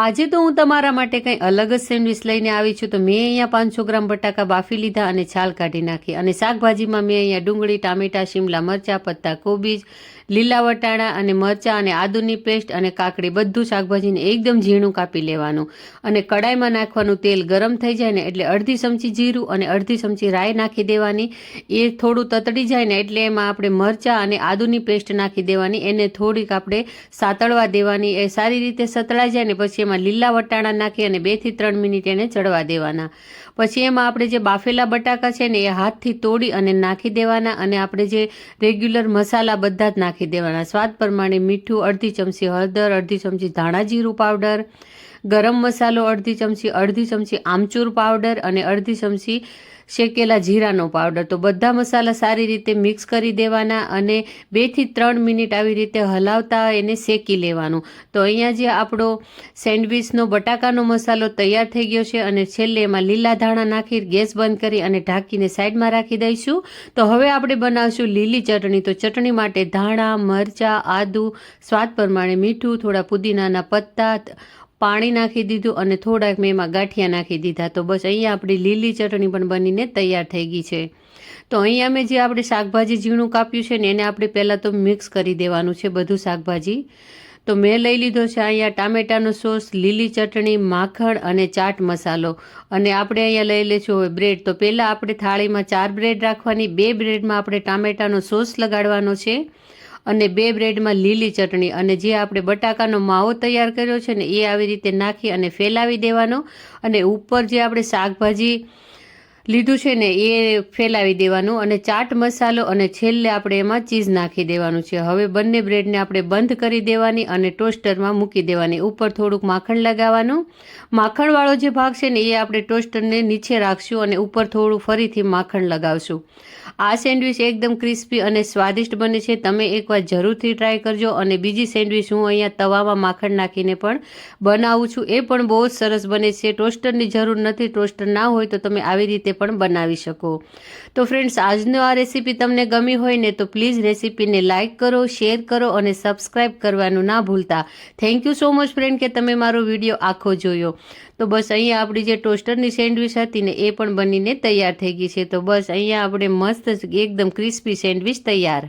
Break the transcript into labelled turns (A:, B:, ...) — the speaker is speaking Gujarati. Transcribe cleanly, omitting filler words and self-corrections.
A: આજે તો હું તમારા માટે કંઈ અલગ જ સેન્ડવિચ લઈને આવી છું. તો મેં અહીંયા 500 ગ્રામ બટાકા બાફી લીધા અને છાલ કાઢી નાખી. અને શાકભાજીમાં મેં અહીંયા ડુંગળી, ટામેટાં, શિમલા મરચાં, પત્તા કોબીજ, લીલા વટાણા અને મરચાં અને આદુની પેસ્ટ અને કાકડી બધું શાકભાજીને એકદમ ઝીણું કાપી લેવાનું. અને કડાઈમાં નાખવાનું. તેલ ગરમ થઈ જાય ને એટલે અડધી ચમચી જીરું અને અડધી ચમચી રાઈ નાખી દેવાની. એ થોડું તતડી જાય ને એટલે એમાં આપણે મરચાં અને આદુની પેસ્ટ નાખી દેવાની. એને થોડીક આપણે સાતળવા દેવાની. એ સારી રીતે સતળાઈ જાય ને પછી એમાં લીલા વટાણા નાખી અને 2 થી 3 મિનિટ એને ચડવા દેવાના. પછી એમાં આપણે જે બાફેલા બટાકા છે ને એ હાથથી તોડી અને નાખી દેવાના. અને આપણે જે રેગ્યુલર મસાલા બધા જ નાખી દેવાના. સ્વાદ પ્રમાણે મીઠું, અડધી ચમચી હળદર, અડધી ચમચી ધાણા જીરું પાવડર, ગરમ મસાલો અડધી ચમચી આમચૂર પાવડર અને અડધી ચમચી શેકેલા જીરાનો પાવડર. તો બધા મસાલા સારી રીતે મિક્સ કરી દેવાના અને 2 થી 3 મિનિટ આવી રીતે હલાવતા એને શેકી લેવાનું. તો અહીંયા જે આપણો સેન્ડવિચનો બટાકાનો મસાલો તૈયાર થઈ ગયો છે અને છેલ્લે એમાં લીલા ધાણા નાખી ગેસ બંધ કરી અને ઢાંકીને સાઈડમાં રાખી દઈશું. તો હવે આપણે બનાવશું લીલી ચટણી. તો ચટણી માટે ધાણા, મરચાં, આદુ, સ્વાદ પ્રમાણે મીઠું, થોડા પુદીનાના પત્તા, પાણી નાખી દીધું અને થોડાક મેં એમાં ગાંઠિયા નાખી દીધા. તો બસ અહીંયા આપણી લીલી ચટણી પણ બનીને તૈયાર થઈ ગઈ છે. તો અહીંયા મેં જે આપણે શાકભાજી ઝીણું કાપ્યું છે ને એને આપણે પહેલાં તો મિક્સ કરી દેવાનું છે બધું શાકભાજી. તો મેં લઈ લીધો છે અહીંયા ટામેટાનો સોસ, લીલી ચટણી, માખણ અને ચાટ મસાલો. અને આપણે અહીંયા લઈ લઈશું હવે બ્રેડ. તો પહેલાં આપણે થાળીમાં 4 બ્રેડ રાખવાની. 2 બ્રેડમાં આપણે ટામેટાનો સોસ લગાડવાનો છે અને 2 બ્રેડમાં લીલી ચટણી. અને જે આપણે બટાકાનો માવો તૈયાર કર્યો છે ને એ આવી રીતે નાખી અને ફેલાવી દેવાનો. અને ઉપર જે આપણે શાકભાજી લીધું છે ને એ ફેલાવી દેવાનું. અને ચાટ મસાલો અને છેલ્લે આપણે એમાં ચીઝ નાખી દેવાનું છે. હવે બંને બ્રેડને આપણે બંધ કરી દેવાની અને ટોસ્ટરમાં મૂકી દેવાની. ઉપર થોડુંક માખણ લગાવવાનું. માખણવાળો જે ભાગ છે ને એ આપણે ટોસ્ટરને નીચે રાખશું અને ઉપર થોડું ફરીથી માખણ લગાવશું. આ સેન્ડવિચ એકદમ ક્રિસ્પી અને સ્વાદિષ્ટ બને છે. તમે એકવાર જરૂરથી ટ્રાય કરજો. અને બીજી સેન્ડવિચ હું અહીંયા તવામાં માખણ નાખીને પણ બનાવું છું. એ પણ બહુ જ સરસ બને છે. ટોસ્ટરની જરૂર નથી. ટોસ્ટર ના હોય તો તમે આવી રીતે પણ બનાવી શકો. તો ફ્રેન્ડ્સ, આજનો આ રેસીપી તમને ગમી હોય ને તો પ્લીઝ રેસીપીને લાઇક કરો, શેર કરો અને સબસ્ક્રાઈબ કરવાનું ના ભૂલતા. Thank you so much friend કે તમે મારો વિડીયો આખો જોયો. તો બસ અહીંયા આપણી જે ટોસ્ટરની સેન્ડવિચ હતી ને એ પણ બનીને તૈયાર થઈ ગઈ છે. તો બસ અહીંયા આપણે મસ્ત એકદમ ક્રિસ્પી સેન્ડવિચ તૈયાર.